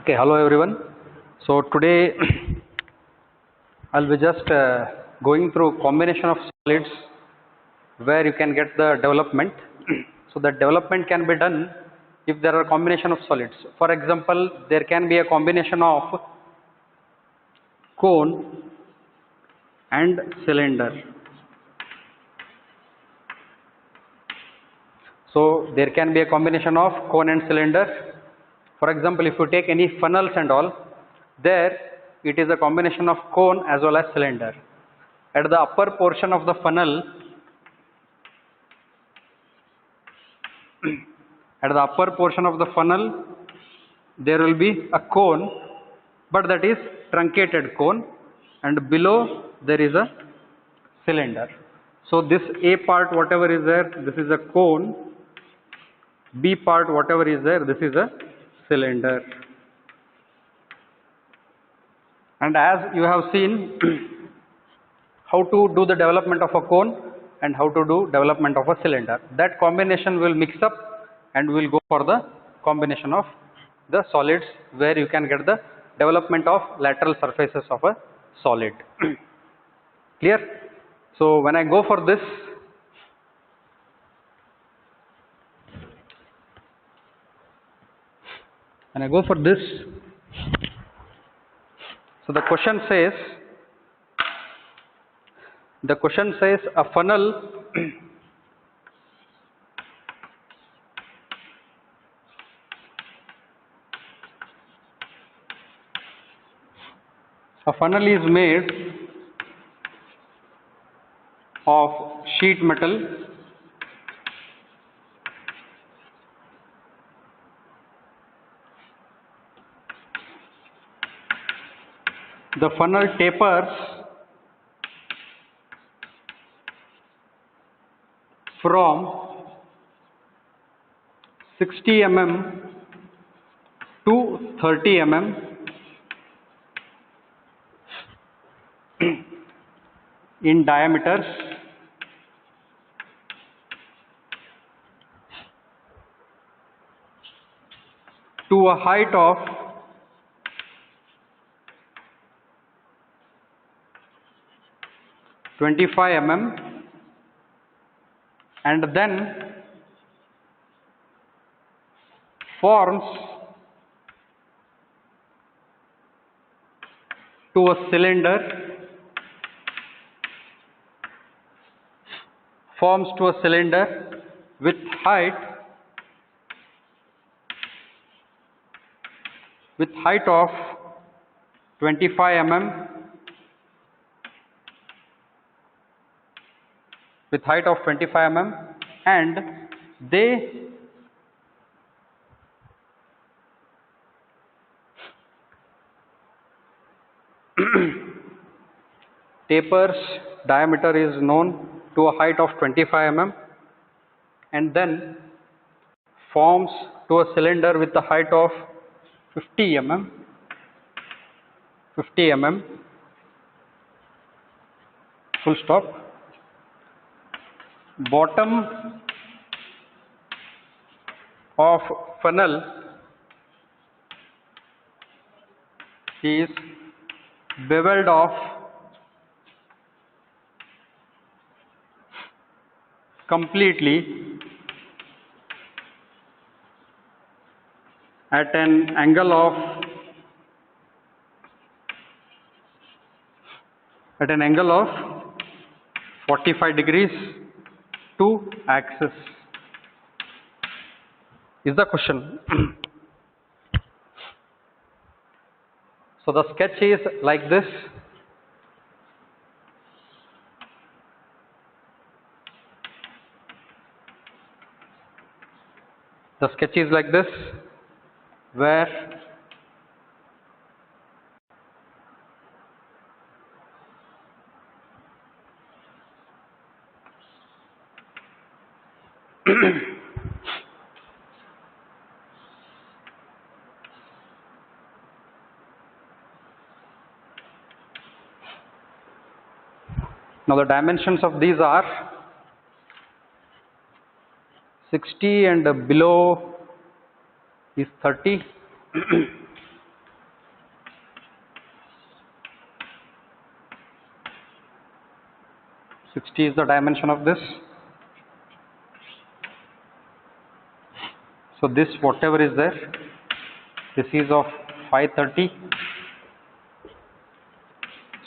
Okay, hello everyone. So today I'll be just going through combination of solids where you can get the development. So the development can be done if there are combination of solids. For example, there can be a combination of cone and cylinder. So there can be a combination of cone and cylinder. For example, if you take any funnels and all, there it is a combination of cone as well as cylinder. At the upper portion of the funnel, there will be a cone, but that is truncated cone, and below there is a cylinder. So this A part whatever is there, this is a cone. B part whatever is there, this is a cylinder. And as you have seen how to do the development of a cone and how to do development of a cylinder, that combination will mix up and we will go for the combination of the solids where you can get the development of lateral surfaces of a solid. Clear? So when I go for this, so the question says a funnel is made of sheet metal the funnel tapers from 60 mm to 30 mm in diameters to a height of 25 mm, and then forms to a cylinder with height of 25 mm and they tapers diameter is known to a height of 25 mm and then forms to a cylinder with a height of 50 mm full stop. Bottom of funnel is beveled off completely at an angle of 45 degrees to axis is the question. So the sketch is like this. The sketch is like this, where now the dimensions of these are 60 and below is 30. 60 is the dimension of this. So this whatever is there, this is of 530.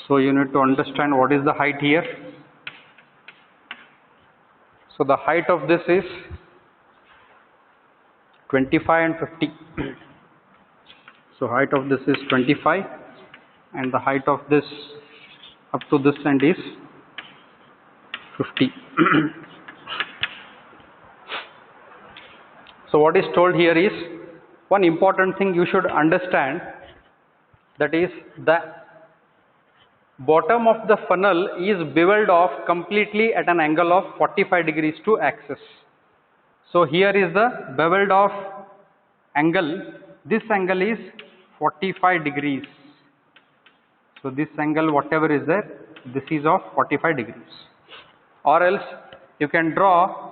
So you need to understand what is the height here. So the height of this is 25 and 50. So height of this is 25 and the height of this up to this end is 50. So what is told here is, one important thing you should understand, that is the bottom of the funnel is beveled off completely at an angle of 45 degrees to axis. So here is the beveled off angle. This angle is 45 degrees. So this angle whatever is there, this is of 45 degrees. Or else you can draw,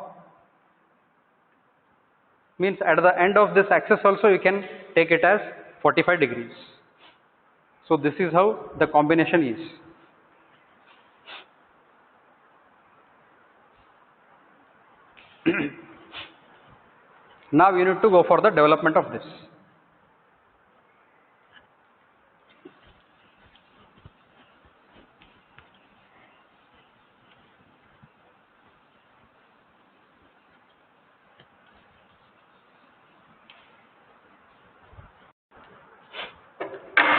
means at the end of this axis also you can take it as 45 degrees. So this is how the combination is. Now you need to go for the development of this.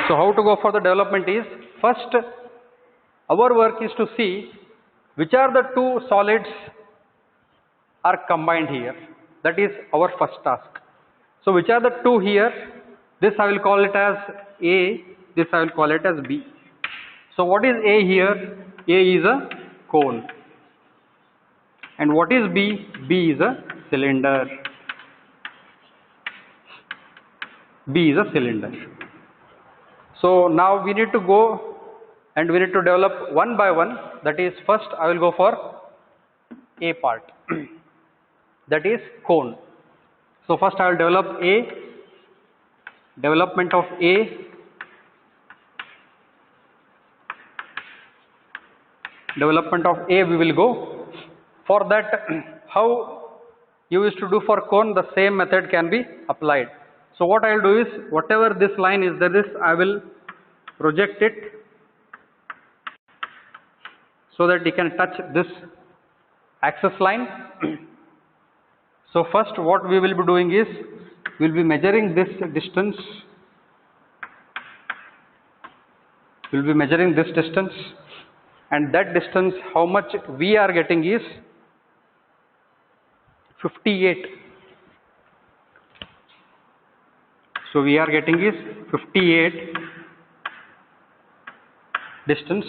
So how to go for the development is, first our work is to see which are the two solids are combined here. That is our first task. So which are the two here? This I will call it as A, this I will call it as B. So what is A here? A is a cone. And what is B? B is a cylinder. B is a cylinder. So now we need to go and we need to develop one by one. That is, first I will go for A part. That is cone. So first I will develop A, development of A, development of A we will go. For that, how you used to do for cone, the same method can be applied. So what I will do is, whatever this line is there, I will project it so that you can touch this axis line. So first what we will be doing is, we will be measuring this distance. We will be measuring this distance, and that distance how much we are getting is 58. So we are getting is 58 distance,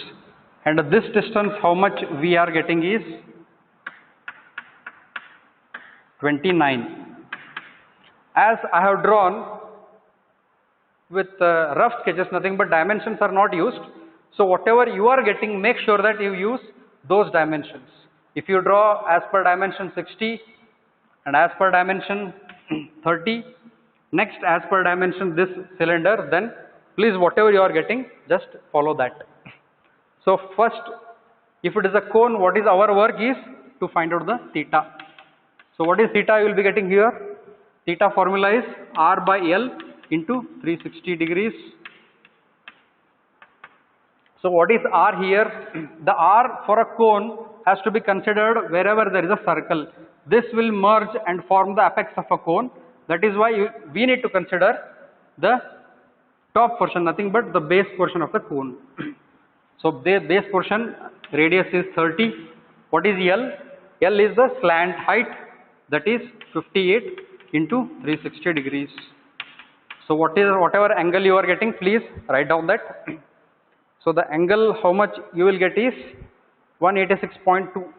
and this distance how much we are getting is 29. As I have drawn with rough sketches, nothing but dimensions are not used. So whatever you are getting, make sure that you use those dimensions. If you draw as per dimension 60 and as per dimension 30, next as per dimension this cylinder, then please whatever you are getting, just follow that. So first, if it is a cone, what is our work is to find out the theta. So what is theta you will be getting here? Theta formula is R by L into 360 degrees. So what is R here? The R for a cone has to be considered wherever there is a circle. This will merge and form the apex of a cone. That is why we need to consider the top portion, nothing but the base portion of the cone. So the base portion radius is 30. What is L? L is the slant height, that is 58 into 360 degrees. So whatever angle you are getting, please write down that. So the angle how much you will get is 186.2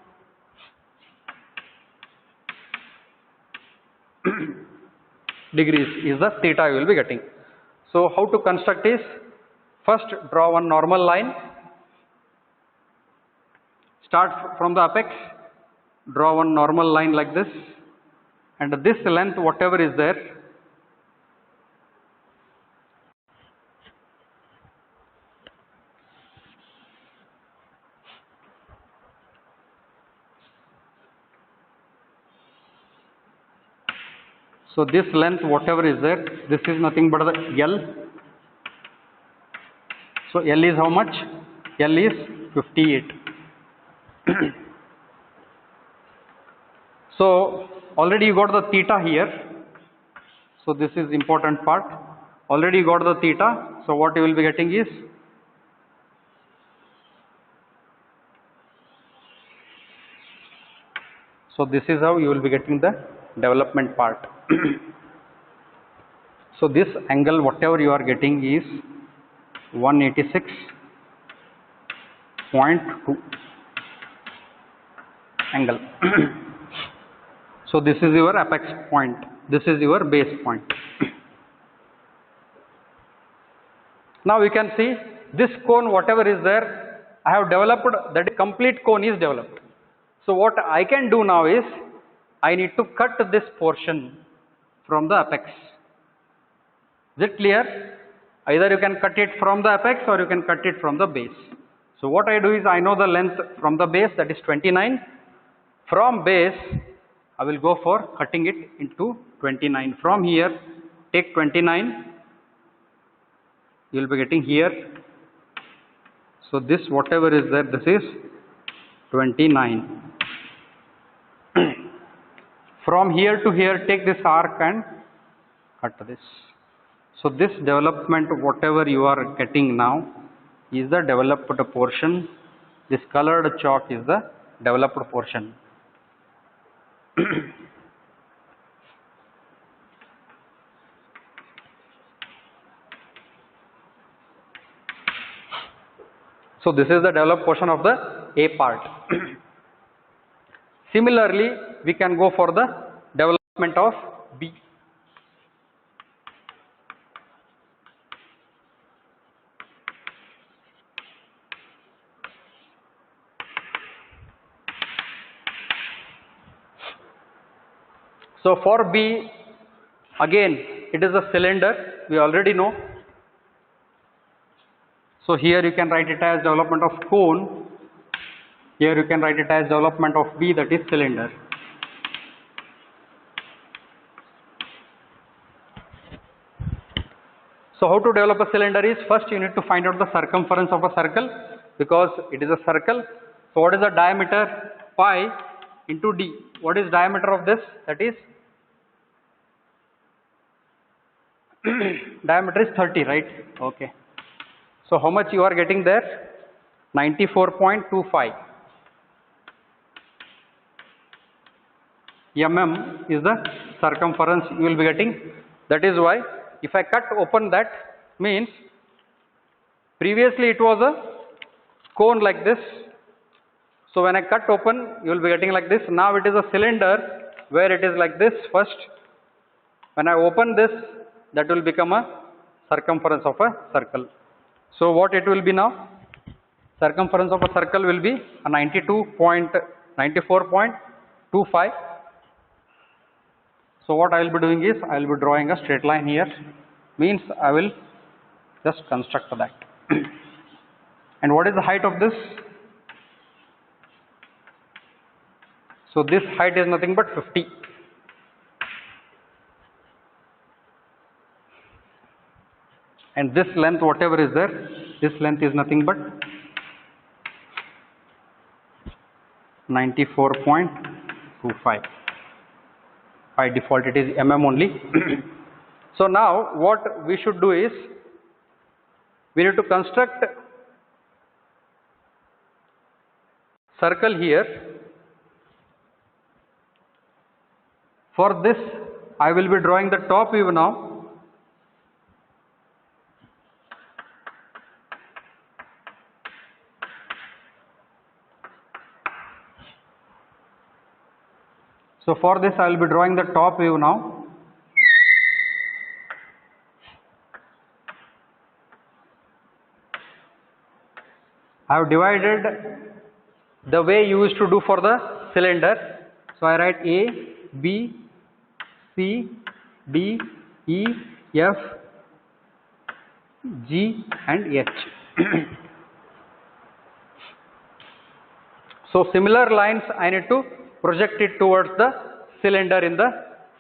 degrees is the theta you will be getting. So how to construct is, first draw one normal line, start from the apex, draw one normal line like this, and this length whatever is there, so this length whatever is there, this is nothing but the L. So L is how much? L is 58. So already you got the theta here. So this is important part. Already you got the theta. So what you will be getting is, so this is how you will be getting the development part. So this angle whatever you are getting is 186.2 angle. So this is your apex point, this is your base point. Now you can see this cone whatever is there, I have developed, that complete cone is developed. So what I can do now is, I need to cut this portion from the apex. Is it clear? Either you can cut it from the apex or you can cut it from the base. So what I do is, I know the length from the base, that is 29. From base I will go for cutting it into 29. From here take 29, you will be getting here. So this whatever is there, this is 29. From here to here take this arc and cut this. So this development whatever you are getting now is the developed portion. This colored chalk is the developed portion. So this is the developed portion of the A part. Similarly, we can go for the development of B. So for B, again it is a cylinder, we already know. So here you can write it as development of cone, here you can write it as development of B, that is cylinder. So how to develop a cylinder is, first you need to find out the circumference of a circle, because it is a circle. So what is the diameter? Pi into d. What is diameter of this? That is diameter is 30, right? Okay. So how much you are getting there? 94.25 mm is the circumference you will be getting. That is why if I cut open that, means previously it was a cone like this. So when I cut open, you will be getting like this. Now it is a cylinder where it is like this first. When I open this, that will become a circumference of a circle. So what it will be now? Circumference of a circle will be a 94.25. So what I will be doing is, I will be drawing a straight line here, means I will just construct that. And what is the height of this? So this height is nothing but 50. And this length whatever is there, this length is nothing but 94.25. By default it is mm only. So now what we should do is, we need to construct circle here. For this I will be drawing the top view now. So for this I will be drawing the top view now. I have divided the way you used to do for the cylinder. So I write A, B, C, D, E, F, G and H. So similar lines I need to project it towards the cylinder in the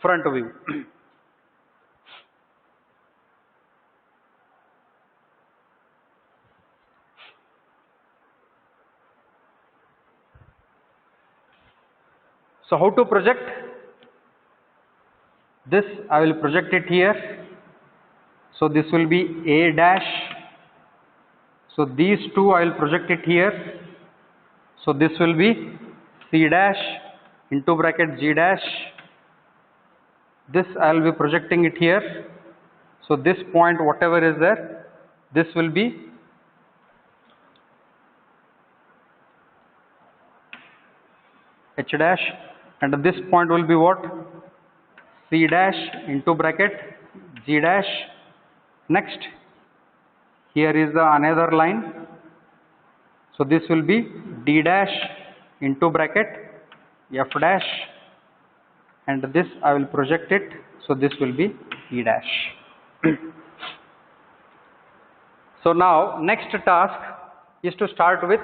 front view. So how to project this? I will project it here. So this will be A dash. So these two I will project it here. So this will be C dash into bracket G dash. This I will be projecting it here. So this point, whatever is there, this will be H dash, and this point will be what? C dash into bracket G dash. Next, here is the another line. So this will be D dash into bracket F dash, and this I will project it. So this will be E dash. So now next task is to start with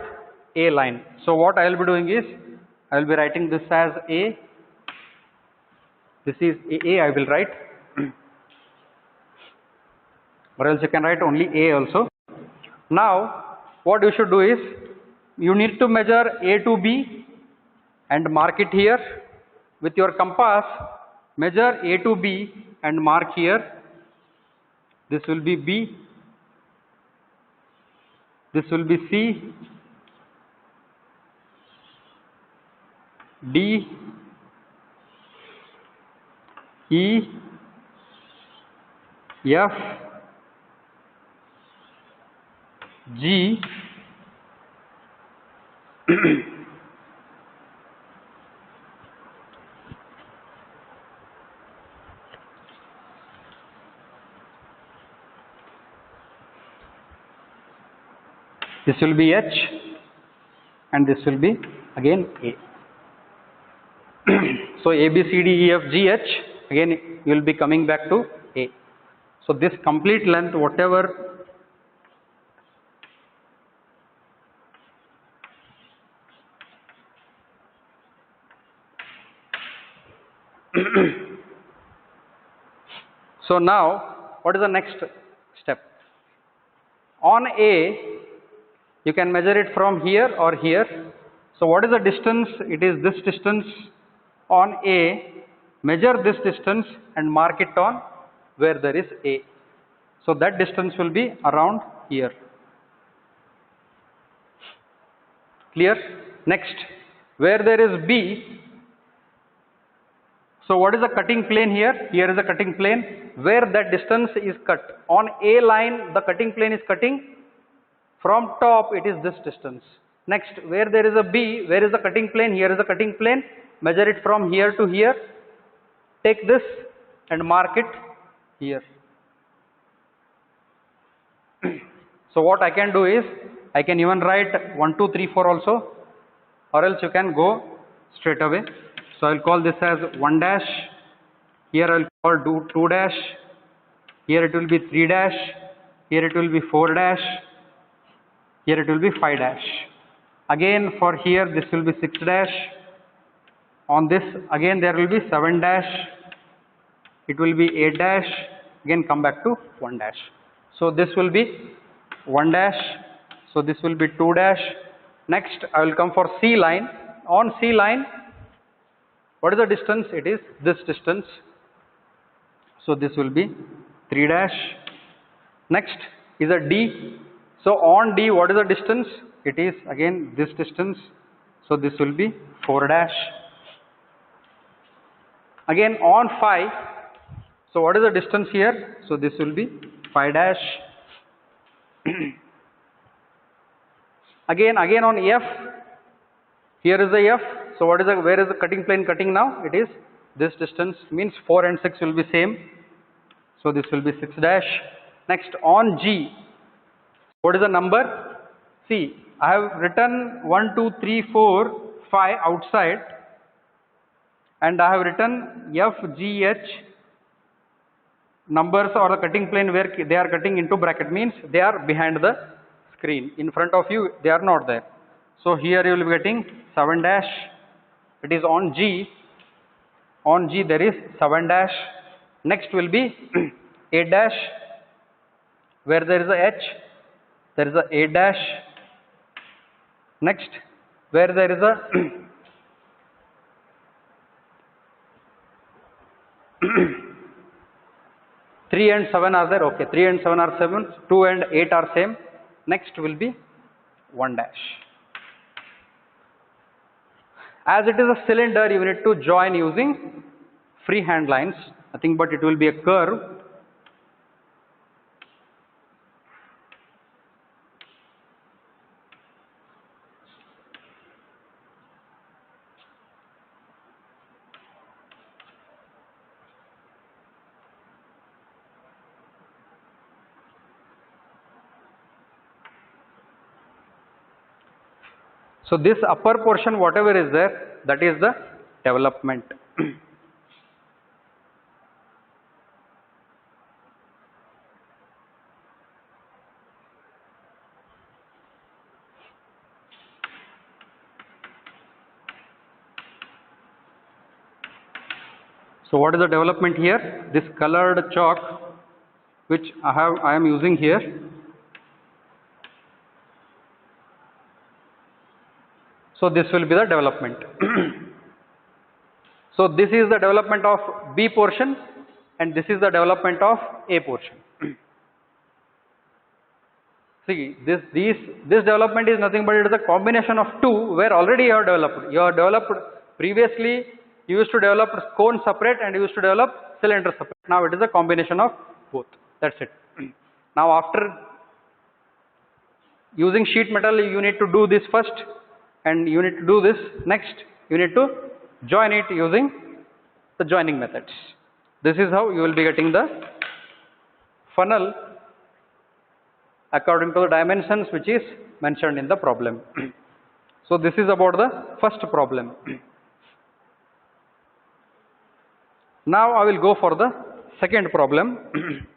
A line. So what I will be doing is, I will be writing this as A. This is A I will write, or else you can write only A also. Now what you should do is, you need to measure A to B and mark it here with your compass. Measure A to B and mark here. This will be B, this will be C, D, E, F, G, this will be H, and this will be again A. So A, B, C, D, E, F, G, H, again you will be coming back to A. So this complete length, whatever so now what is the next step? On A, you can measure it from here or here. So what is the distance? It is this distance. On A, measure this distance and mark it on where there is A. So that distance will be around here. Clear? Next, where there is B, so what is the cutting plane here? Here is a cutting plane where that distance is cut. On A line, the cutting plane is cutting from top, it is this distance. Next, where there is a B, where is the cutting plane? Here is the cutting plane. Measure it from here to here. Take this and mark it here. So what I can do is, I can even write 1, 2, 3, 4 also, or else you can go straight away. So I will call this as 1 dash. Here I will call 2 dash. Here it will be 3 dash. Here it will be 4 dash. Here it will be 5 dash. Again for here this will be 6 dash. On this again there will be 7 dash. It will be 8 dash. Again come back to 1 dash. So this will be 1 dash. So this will be 2 dash. Next I will come for C line. On C line, what is the distance? It is this distance. So this will be 3 dash. Next is a D. So on D, what is the distance? It is again this distance. So this will be 4 dash. Again on phi, so what is the distance here? So this will be 5 dash. again on F, here is the F. So what is the, where is the cutting plane cutting now? It is this distance, means 4 and 6 will be same. So this will be 6 dash. Next on G, what is the number? See, I have written 1, 2, 3, 4, 5 outside, and I have written F, G, H numbers or the cutting plane where they are cutting into bracket, means they are behind the screen. In front of you, they are not there. So here you will be getting 7 dash. It is on G. On G there is 7 dash. Next will be 8 dash. Where there is a H, there is a 8 dash. Next, where there is a 3 and 7 are there. Okay, 3 and 7 are 7. 2 and 8 are same. Next will be 1 dash. As it is a cylinder, you need to join using freehand lines. Nothing but it will be a curve. So this upper portion, whatever is there, that is the development. So what is the development here? This colored chalk which I am using here. So this will be the development. So this is the development of B portion and this is the development of A portion. See, this development is nothing but it is a combination of two where already you have developed. You have developed previously, you used to develop cone separate and you used to develop cylinder separate. Now it is a combination of both. That's it. Now after using sheet metal, you need to do this first and you need to do this next. You need to join it using the joining methods. This is how you will be getting the funnel according to the dimensions which is mentioned in the problem. So this is about the first problem. Now I will go for the second problem.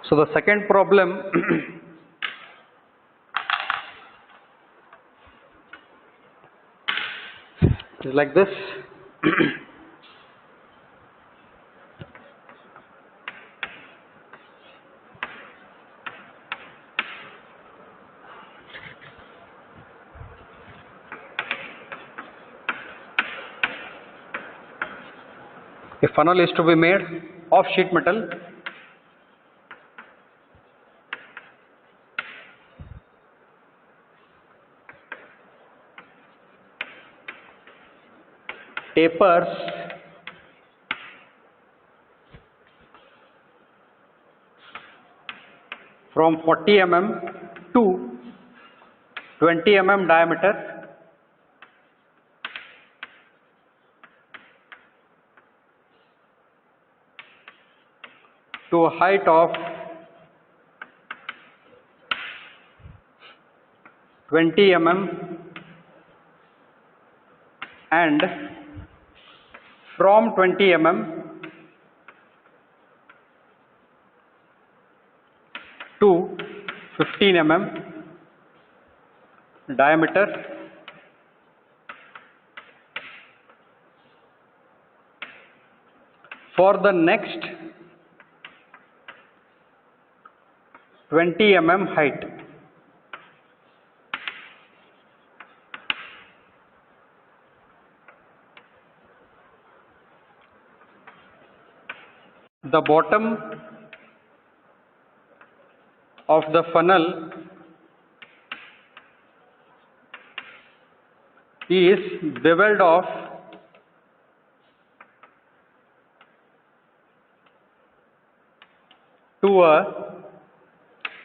So the second problem is like this. A funnel is to be made of sheet metal. tapers from 40 mm to 20 mm diameter to a height of 20 mm and from 20 mm to 15 mm diameter for the next 20 mm height. The bottom of the funnel is beveled off to a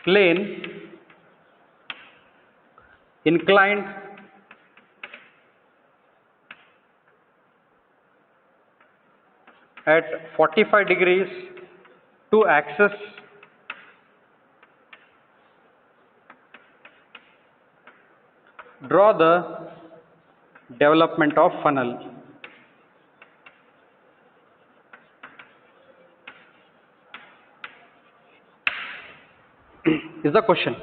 plane inclined at 45 degrees to axis draw the development of funnel. Is the question.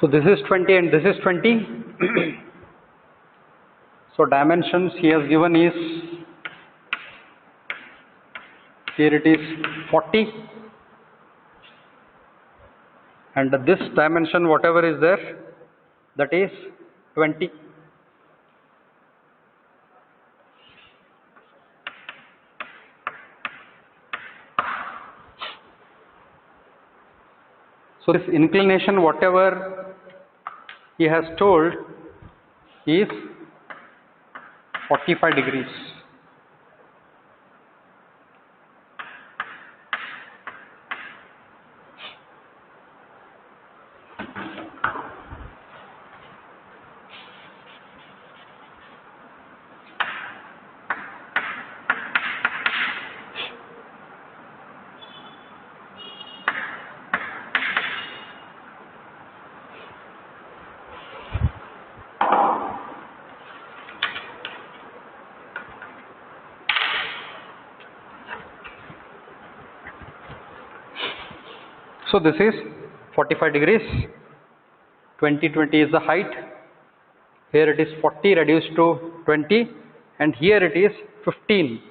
So this is 20 and this is 20. So dimensions he has given is, here it is 40 and this dimension whatever is there, that is 20. So this inclination whatever he has told is 45 degrees. So this is 45 degrees, 20 is the height, here it is 40 reduced to 20 and here it is 15.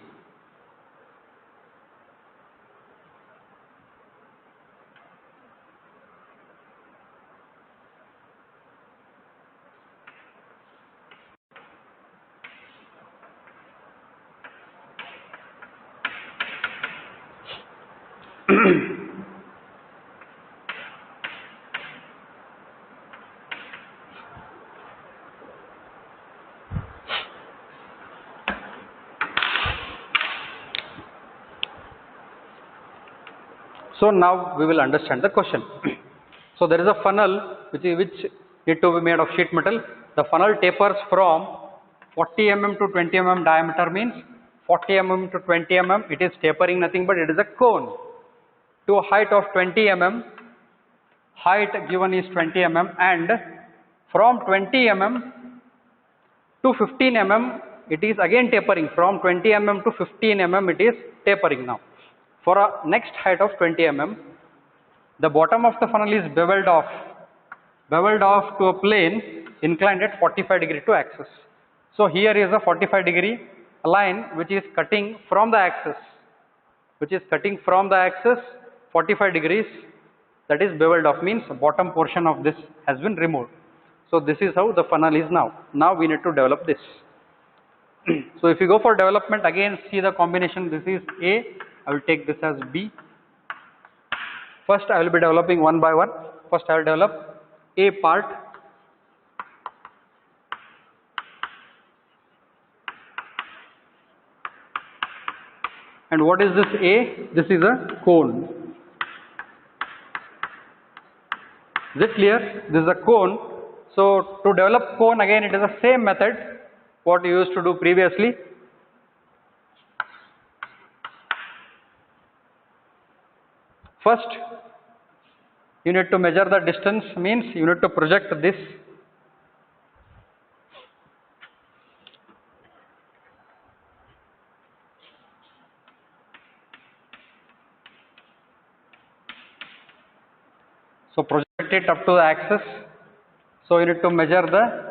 So now we will understand the question. So there is a funnel which need to be made of sheet metal. The funnel tapers from 40 mm to 20 mm diameter, means 40 mm to 20 mm it is tapering nothing but it is a cone to a height of 20 mm. height given is 20 mm, and from 20 mm to 15 mm it is again tapering. From 20 mm to 15 mm it is tapering now. For a next height of 20 mm, the bottom of the funnel is beveled off to a plane inclined at 45 degree to axis. So here is a 45 degree line which is cutting from the axis, 45 degrees, that is beveled off, means bottom portion of this has been removed. So this is how the funnel is now. Now we need to develop this. So if you go for development, again see the combination. This is A, I will take this as B. First I will be developing one by one. First I will develop A part. And what is this A? This is a cone. Is it clear? This is a cone. So to develop cone, again it is the same method what you used to do previously. First you need to measure the distance, means you need to project this. So project it up to the axis. So you need to measure the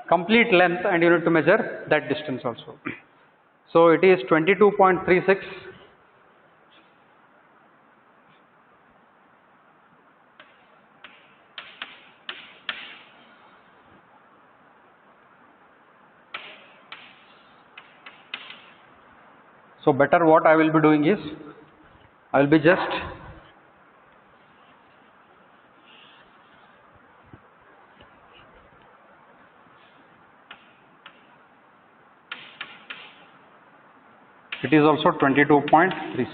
complete length, and you need to measure that distance also. So it is 22.36. So better what I will be doing is, I will be just it is also 22.36.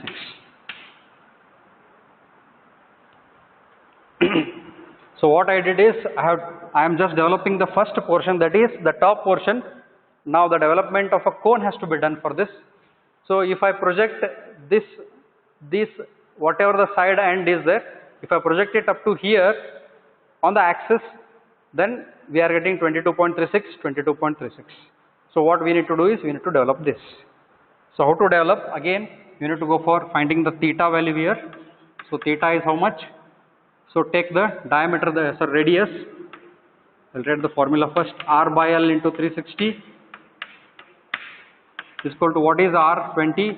So what I did is, I am just developing the first portion, that is the top portion. Now the development of a cone has to be done for this. So if I project this whatever the side end is there, if I project it up to here on the axis, then we are getting 22.36. So what we need to do is, we need to develop this. So how to develop? Again you need to go for finding the theta value here. So theta is how much? So take the diameter, the radius. I will write the formula first. R by L into 360 is equal to, what is R? 20.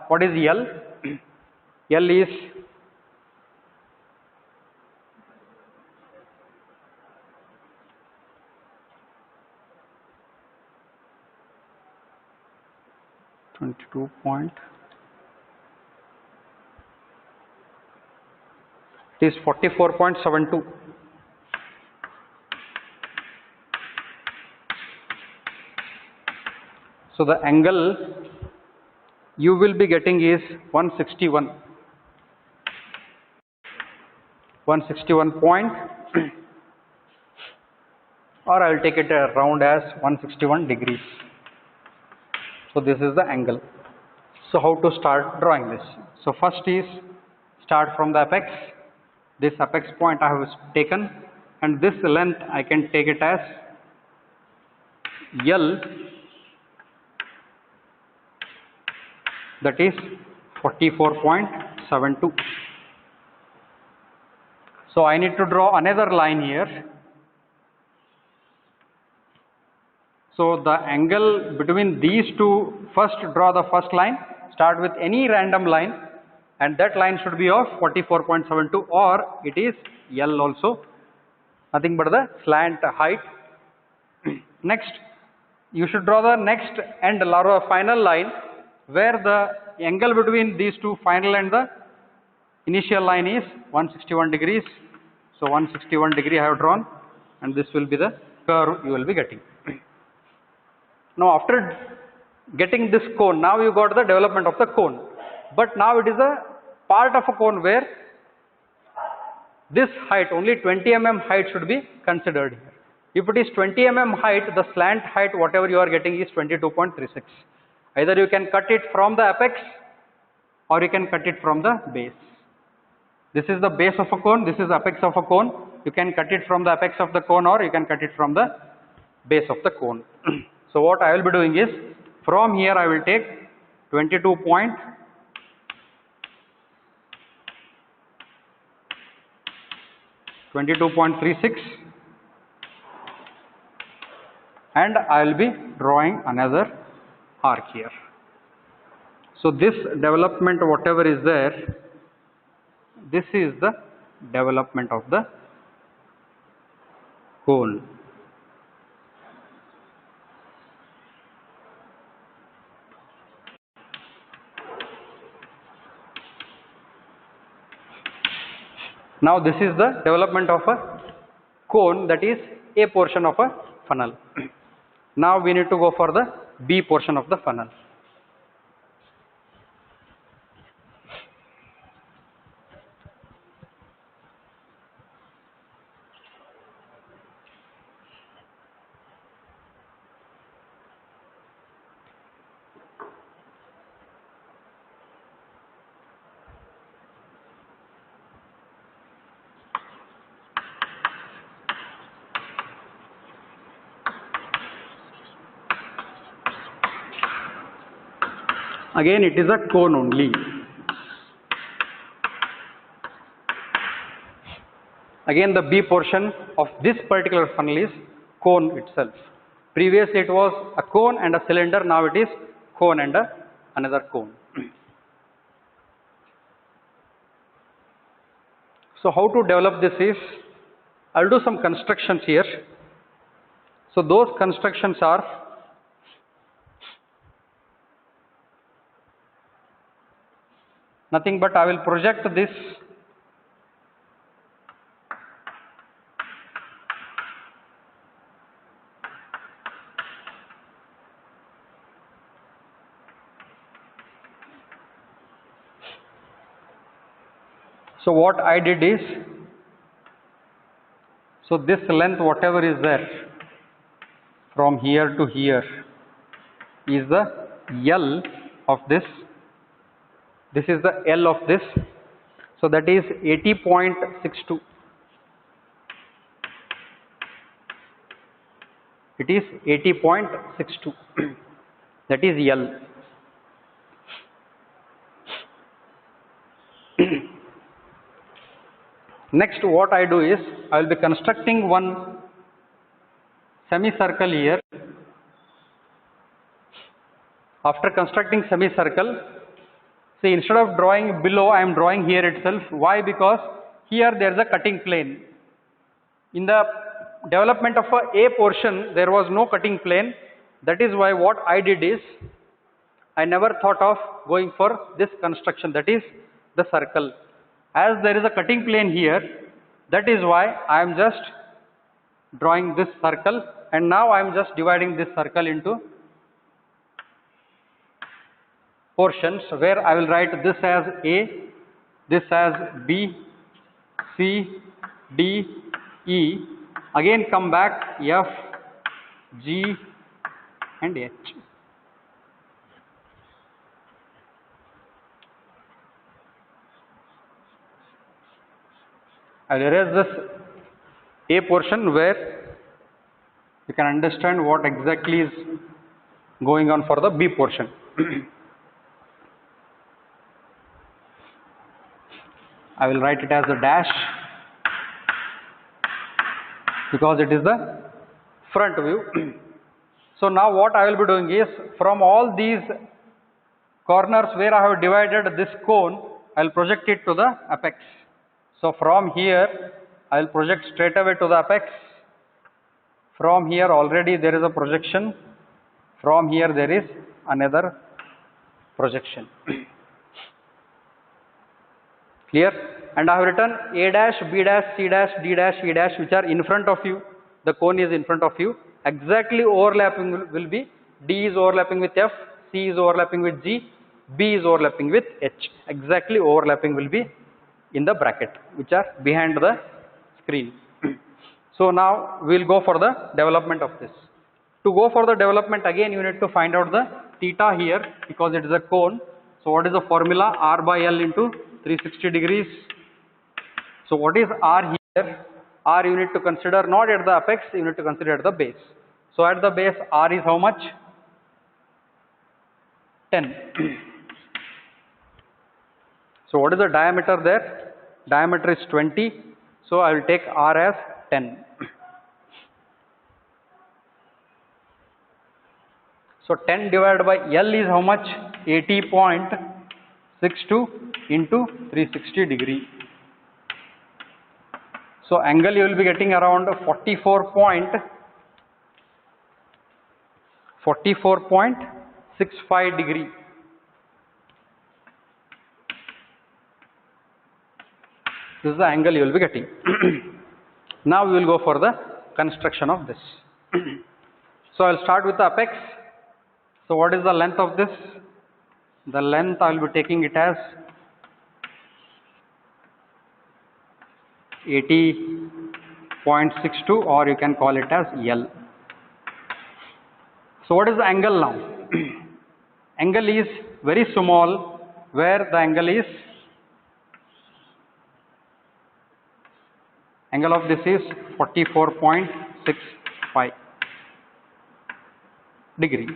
What is L? L is 22 point. It is 44.72. So the angle you will be getting is 161. 161 point, or I will take it around as 161 degrees. So this is the angle. So how to start drawing this? So first is, start from the apex. This apex point I have taken, and this length I can take it as L, that is 44.72. So I need to draw another line here. So the angle between these two, first draw the first line, start with any random line, and that line should be of 44.72, or it is L also, nothing but the slant height. Next you should draw the next end final line, where the angle between these two final and the initial line is 161 degrees. So 161 degree I have drawn, and this will be the curve you will be getting. Now after getting this cone, now you got the development of the cone, but now it is a part of a cone where this height, only 20 mm height should be considered here. If it is 20 mm height, the slant height whatever you are getting is 22.36. Either you can cut it from the apex or you can cut it from the base. This is the base of a cone, this is the apex of a cone. You can cut it from the apex of the cone or you can cut it from the base of the cone. So what I will be doing is, from here I will take 22.36 and I will be drawing another arc here. So this development whatever is there, this is the development of the cone. Now this is the development of a cone, that is A portion of a funnel. Now we need to go for the B portion of the funnel. Again it is a cone only. Again the B portion of this particular funnel is cone itself. Previously it was a cone and a cylinder, now it is cone and another cone. So how to develop this is, I will do some constructions here. So those constructions are, nothing but I will project this so what I did is, so this length whatever is there from here to here is the L of this. This is the L of this, so that is 80.62. It is 80.62. That is L. Next what I do is, I will be constructing one semicircle here. After constructing semicircle, see, instead of drawing below, I am drawing here itself. Why? Because here there is a cutting plane. In the development of a portion, there was no cutting plane. That is why what I did is, I never thought of going for this construction, that is the circle. As there is a cutting plane here, that is why I am just drawing this circle, and now I am just dividing this circle into portions, where I will write this as A, this as B, C, D, E, again come back F, G and H. I will erase this A portion where you can understand what exactly is going on for the B portion. I will write it as a dash because it is the front view. So now what I will be doing is, from all these corners where I have divided this cone, I will project it to the apex. So from here I will project straight away to the apex. From here already there is a projection. From here there is another projection. Clear? And I have written A dash, B dash, C dash, D dash, E dash, which are in front of you. The cone is in front of you. Exactly overlapping will be D is overlapping with F, C is overlapping with G, B is overlapping with H. Exactly overlapping will be in the bracket, which are behind the screen. So now we will go for the development of this. To go for the development, again you need to find out the theta here, because it is a cone. So what is the formula? R by L into 360 degrees. So what is R here? R you need to consider not at the apex, you need to consider at the base. So at the base R is how much? 10. So what is the diameter there? Diameter is 20. So I will take R as 10. So 10 divided by L is how much? 80.62 into 360 degree. So angle you will be getting around 44.65 degree. This is the angle you will be getting. Now we will go for the construction of this. So I will start with the apex. So what is the length of this? The length I will be taking it as 80.62, or you can call it as L. So what is the angle now? Angle is very small, where the angle is, angle of this is 44.65 degree.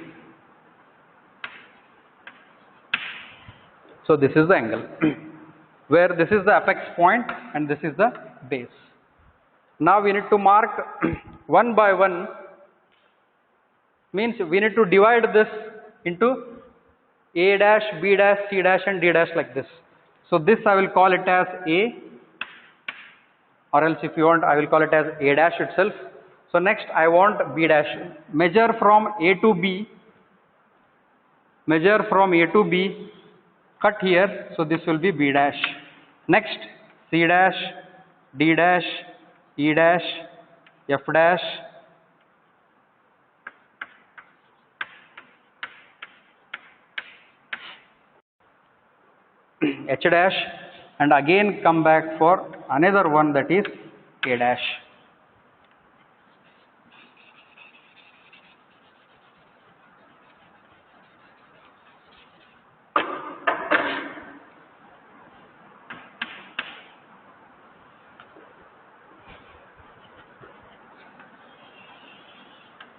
So this is the angle, where this is the apex point and this is the base. Now we need to mark one by one, means we need to divide this into A dash, B dash, C dash and D dash like this. So this I will call it as A, or else if you want I will call it as A dash itself. So next I want B dash. Measure from A to B, measure from A to B, cut here, so this will be B dash. Next C dash, D dash, E dash, F dash, H dash, and again come back for another one, that is A dash.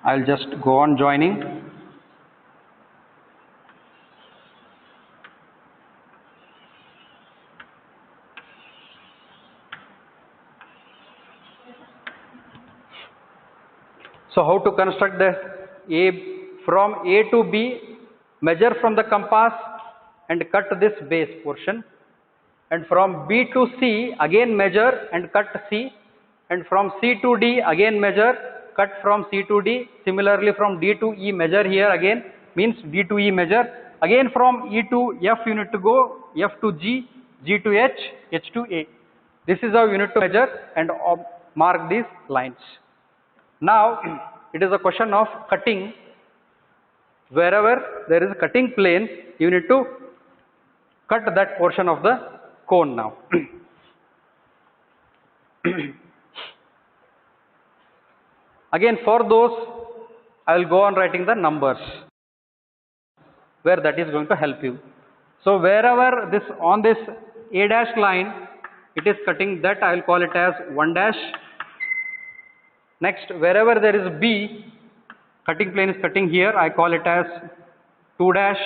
I will just go on joining. So how to construct the A? From A to B, measure from the compass and cut this base portion, and from B to C again measure and cut C, and from C to D again measure, cut from C to D. Similarly from D to E measure here again, means D to E measure. Again from E to F you need to go, F to G, G to H, H to A. This is how you need to measure and mark these lines. Now it is a question of cutting. Wherever there is a cutting plane, you need to cut that portion of the cone now. Again for those I will go on writing the numbers, where that is going to help you. So wherever this on this A dash line it is cutting, that I will call it as 1 dash. Next wherever there is B, cutting plane is cutting here, I call it as 2 dash.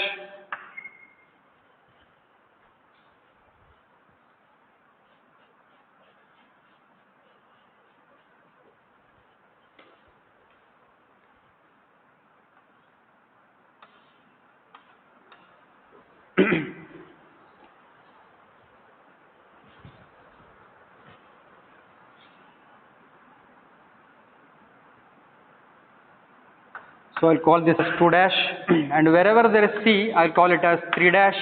So I will call this as 2 dash, and wherever there is C I will call it as 3 dash,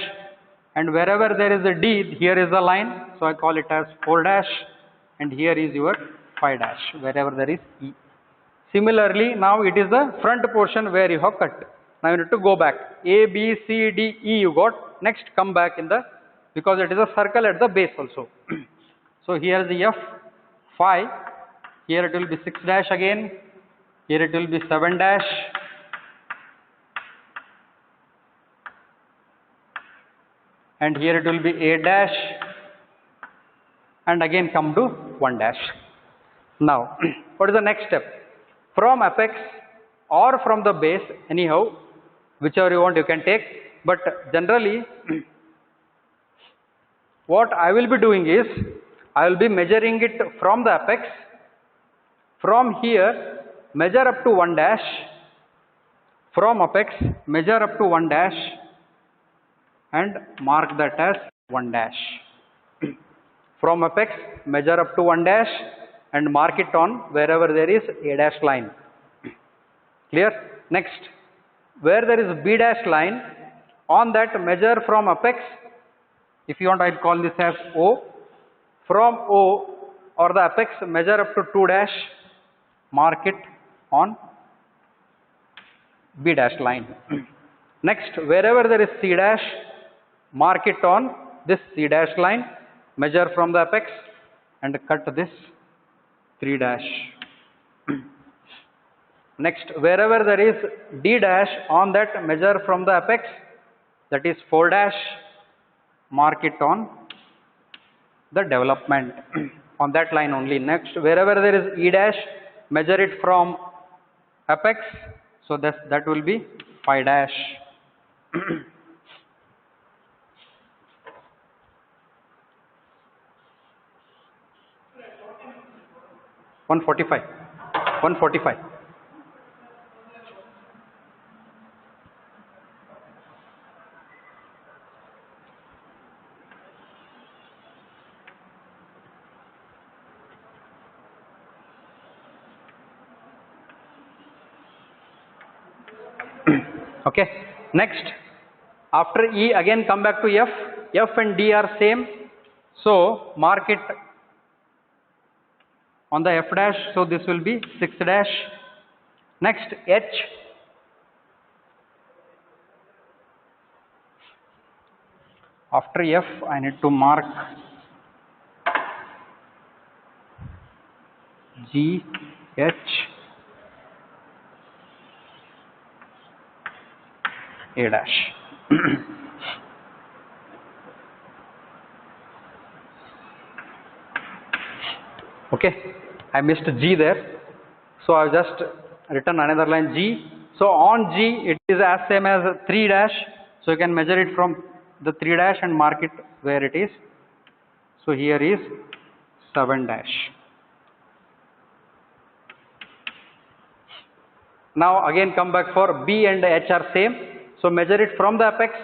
and wherever there is a D, here is the line, so I call it as 4 dash, and here is your 5 dash wherever there is E. Similarly now it is the front portion where you have cut. Now you need to go back. A, B, C, D, E you got. Next come back in the, because it is a circle at the base also. So here is the F, 5, Here it will be 6 dash again. Here it will be 7 dash. And here it will be 8 dash. And again come to 1 dash. Now, what is the next step? From apex or from the base, anyhow, whichever you want you can take. But generally, what I will be doing is, I will be measuring it from the apex. From here, measure up to 1 dash. From apex, measure up to 1 dash and mark that as 1 dash. From apex, measure up to 1 dash and mark it on wherever there is A dash line. Clear? Next, where there is B dash line, on that measure from apex. If you want, I will call this as O. From O or the apex, measure up to 2 dash, mark it on B dash line. Next, wherever there is C dash, mark it on this C dash line, measure from the apex and cut this 3 dash. Next, wherever there is D dash, on that measure from the apex, that is 4 dash, mark it on the development on that line only. Next, wherever there is E dash, measure it from apex, so that will be 5 dash. 145. 145. Okay. Next, after E, again come back to F. F and D are same, so mark it on the F dash, so this will be 6 dash. Next, H. After F, I need to mark G, H, A dash. Okay, I missed G there, so I have just written another line G. So on G, it is as same as 3 dash, so you can measure it from the 3 dash and mark it where it is. So here is 7 dash. Now again come back for B and H are same, so measure it from the apex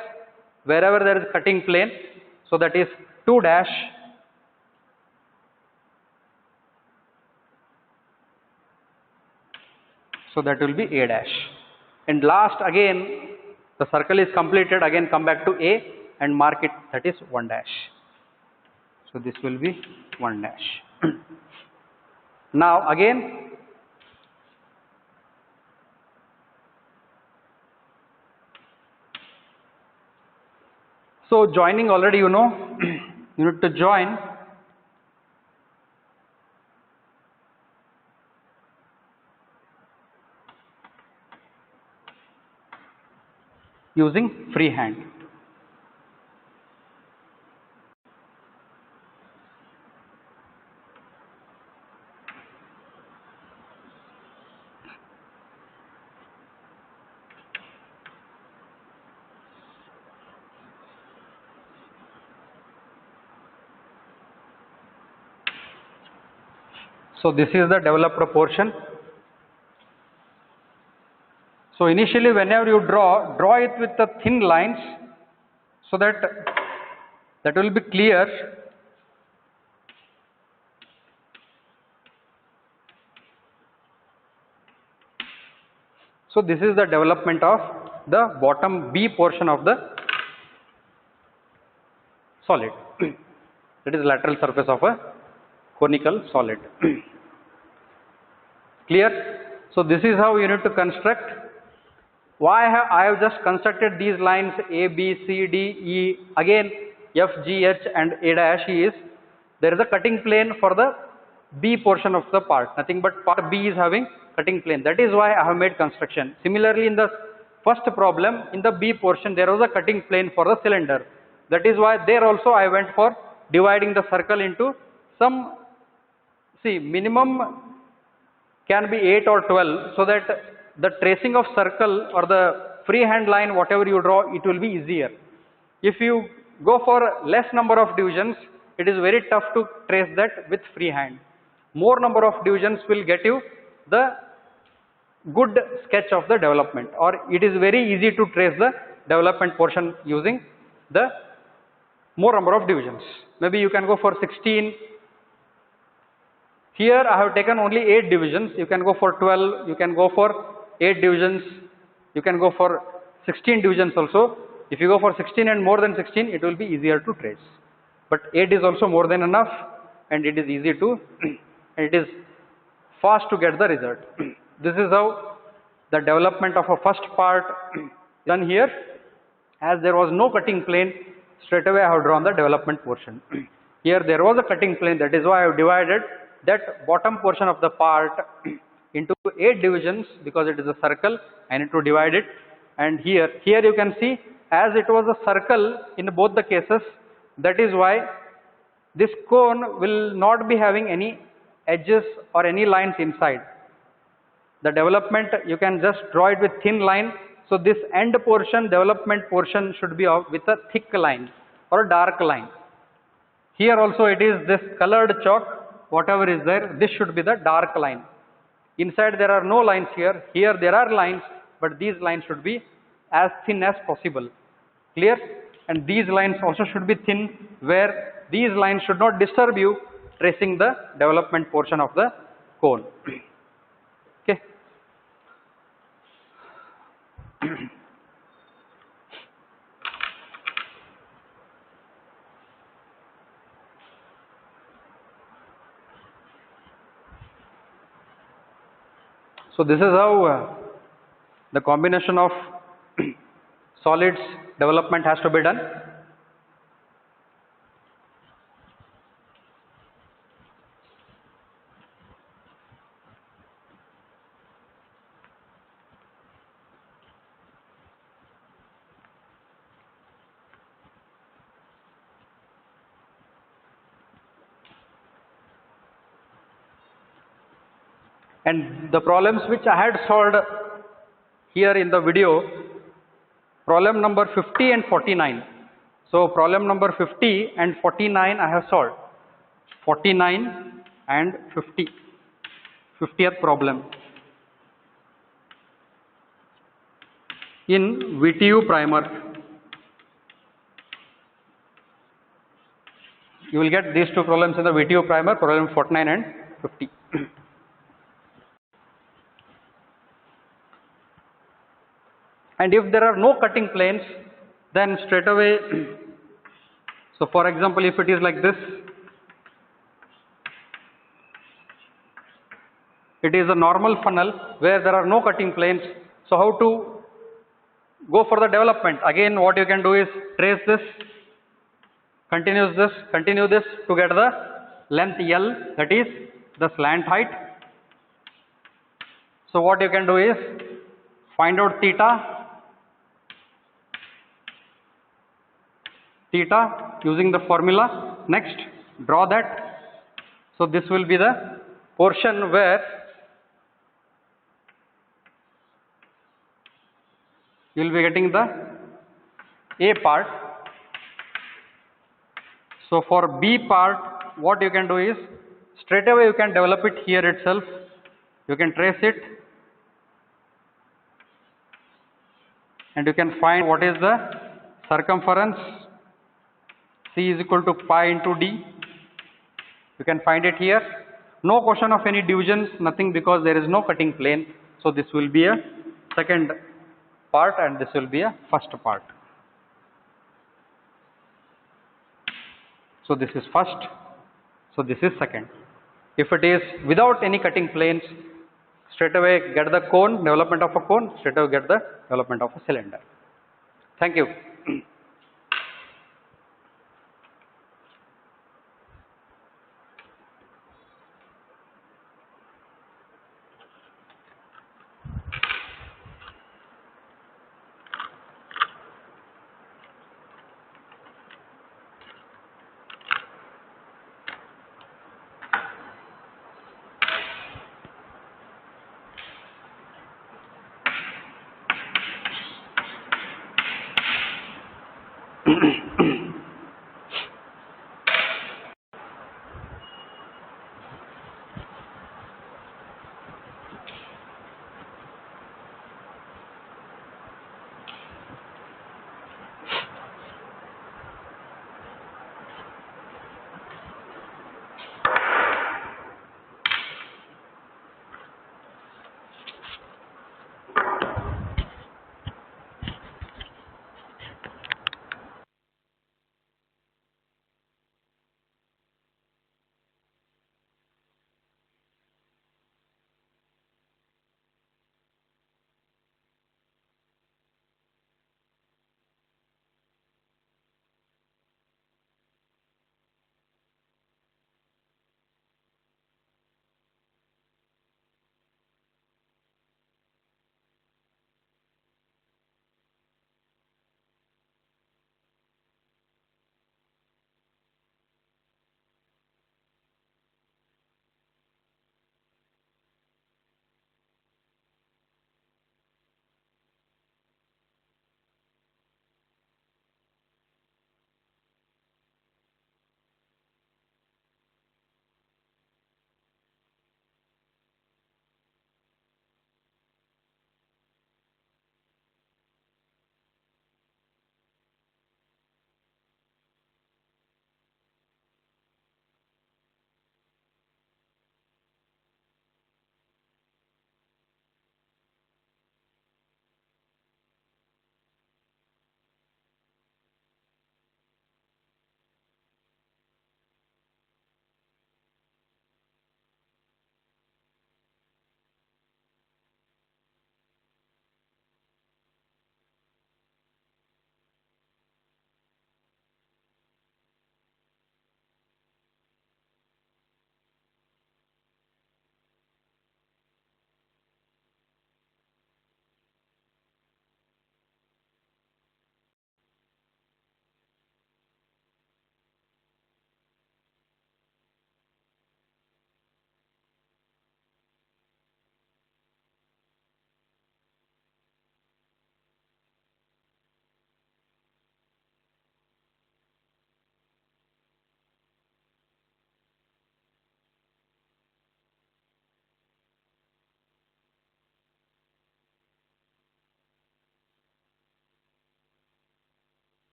wherever there is cutting plane, so that is 2 dash. So that will be A dash. And last, again the circle is completed, again come back to A and mark it, that is 1 dash. So this will be 1 dash. Now again so joining already you know, you need to join using freehand. So this is the developed portion. So initially whenever you draw it with the thin lines, so that will be clear. So this is the development of the bottom B portion of the solid. That is lateral surface of a conical solid. Clear? So this is how you need to construct. Why I have just constructed these lines A, B, C, D, E, again F, G, H and A dash is, there is a cutting plane for the B portion of the part, nothing but part B is having cutting plane. That is why I have made construction. Similarly, in the first problem, in the B portion there was a cutting plane for the cylinder. That is why there also I went for dividing the circle into some, see, minimum can be 8 or 12, so that the tracing of circle or the freehand line, whatever you draw, it will be easier. If you go for less number of divisions, it is very tough to trace that with freehand. More number of divisions will get you the good sketch of the development, or it is very easy to trace the development portion using the more number of divisions. Maybe you can go for 16. Here I have taken only 8 divisions. You can go for 12, you can go for 8 divisions, you can go for 16 divisions also. If you go for 16 and more than 16, it will be easier to trace. But 8 is also more than enough, and it is easy to, it is fast to get the result. This is how the development of a first part done here. As there was no cutting plane, straight away I have drawn the development portion. Here there was a cutting plane, that is why I have divided that bottom portion of the part into 8 divisions, because it is a circle, I need to divide it. And here you can see, as it was a circle in both the cases, that is why this cone will not be having any edges or any lines inside. The development, you can just draw it with thin line. So this end portion, development portion, should be with a thick line or a dark line. Here also it is this colored chalk, whatever is there, this should be the dark line. Inside there are no lines here. Here there are lines, but these lines should be as thin as possible. Clear? And these lines also should be thin, where these lines should not disturb you tracing the development portion of the cone. Okay. So this is how the combination of solids development has to be done. And the problems which I had solved here in the video, problem number 50 and 49. So problem number 50 and 49 I have solved. 49 and 50. 50th problem. In VTU primer, you will get these two problems in the VTU primer, problem 49 and 50. And if there are no cutting planes, then straight away, so for example, if it is like this, it is a normal funnel where there are no cutting planes. So how to go for the development? Again, what you can do is trace this, continue this to get the length L, that is the slant height. So what you can do is find out theta using the formula. Next, draw that. So this will be the portion where you will be getting the A part. So for B part, what you can do is straight away you can develop it here itself. You can trace it and you can find what is the circumference. C is equal to pi into D. You can find it here. No question of any divisions, nothing, because there is no cutting plane. So this will be a second part and this will be a first part. So this is first, so this is second. If it is without any cutting planes, straight away get the cone, development of a cone, straight away get the development of a cylinder. Thank you.